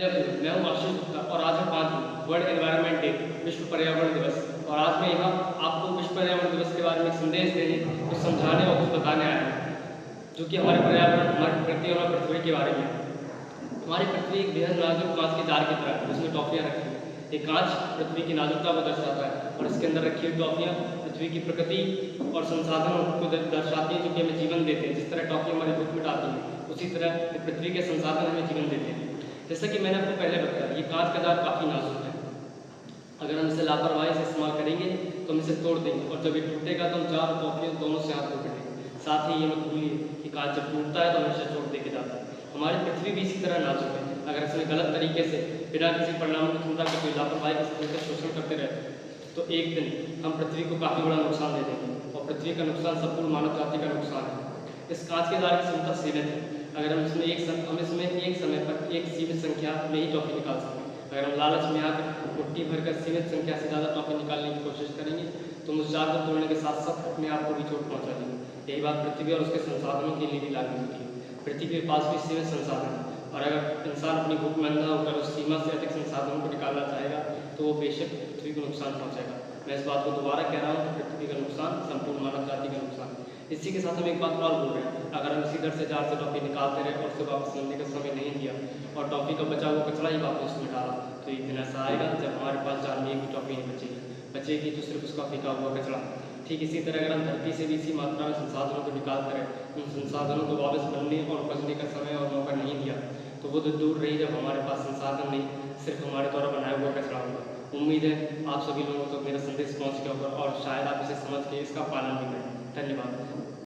मैं हूं आशीष गुप्ता और आज है 5 जून, वर्ल्ड एनवायरनमेंट डे, विश्व पर्यावरण दिवस। और आज मैं यहाँ आपको विश्व पर्यावरण दिवस के बारे में संदेश देने, कुछ समझाने और कुछ बताने आया हूँ, जो कि हमारे पर्यावरण, हमारी प्रकृति और हमारी पृथ्वी के बारे में है। हमारी पृथ्वी एक बेहद नाजुक कांच के जार की तरह है, उसमें टॉफियाँ रखी हैं। ये कांच पृथ्वी की नाजुकता को दर्शाता है और इसके अंदर रखी हुई टॉफियाँ पृथ्वी की प्रकृति और संसाधनों को दर्शाती हैं, जो कि हमें जीवन देते हैं। जिस तरह टॉफी हमारे भूख मिटाती है, उसी तरह पृथ्वी के संसाधन हमें जीवन देते हैं। जैसा कि मैंने आपको पहले बताया, ये कांच का जार काफ़ी नाजुक है। अगर हम इसे लापरवाही से इस्तेमाल करेंगे तो हम इसे तोड़ देंगे, और जब ये टूटेगा तो हम जार और टॉफियों दोनों से हाथ धो बैठेंगे। साथ ही ये मत भूलिए कि कांच जब टूटता है तो हमेशा छोड़ दे के जाता है। हमारी पृथ्वी भी इसी तरह नाजुक है। अगर इसमें गलत तरीके से बिना किसी परिणाम की क्षमता के कोई लापरवाही के शोषण करते रहे तो एक दिन हम पृथ्वी को काफ़ी बड़ा नुकसान दे देंगे, और पृथ्वी का नुकसान संपूर्ण मानव जाति का नुकसान है। इस कांच के जार की क्षमता सीमित है। अगर हम इसमें एक समय पर एक सीमित संख्या में ही टॉफी निकाल सकते हैं। अगर हम लालच में आकर मुट्ठी भरकर सीमित संख्या से ज़्यादा टॉफी निकालने की कोशिश करेंगे तो हम उस जार को तोड़ने के साथ साथ अपने आप को भी चोट पहुँचा देंगे। यही बात पृथ्वी और उसके संसाधनों के लिए भी लागू होती है। पृथ्वी के पास भी सीमित संसाधन है, और अगर इंसान अपनी भूख में अंधा होकर उस सीमा से अधिक संसाधनों को निकालना चाहेगा तो वो बेशक पृथ्वी को नुकसान पहुँचाएगा। मैं इस बात को दोबारा कह रहा हूँ कि पृथ्वी का नुकसान संपूर्ण मानव जाति का नुकसान है। इसी के साथ हम एक बात और बोल रहे हैं, अगर हम इसी तरह से जार से टॉफी निकालते रहे और उसे वापस लेने का समय नहीं दिया और टॉफी का बचा हुआ कचरा ही वापस उसमें डाला, तो एक दिन ऐसा आएगा जब हमारे पास जार में एक भी टॉफी नहीं बचेगी तो सिर्फ उसका फेंका हुआ कचरा। ठीक इसी तरह अगर हम धरती से भी इसी मात्रा में संसाधनों को निकालते रहे, उन संसाधनों को वापस बनने और उपजने का समय और मौका नहीं दिया, तो वो तो दूर रही जब हमारे पास संसाधन नहीं, सिर्फ हमारे द्वारा बनाया हुआ कचरा होगा। उम्मीद है आप सभी लोगों तक मेरा संदेश पहुँच गया होगा और शायद आप इसे समझ के इसका पालन भी करें। धन्यवाद।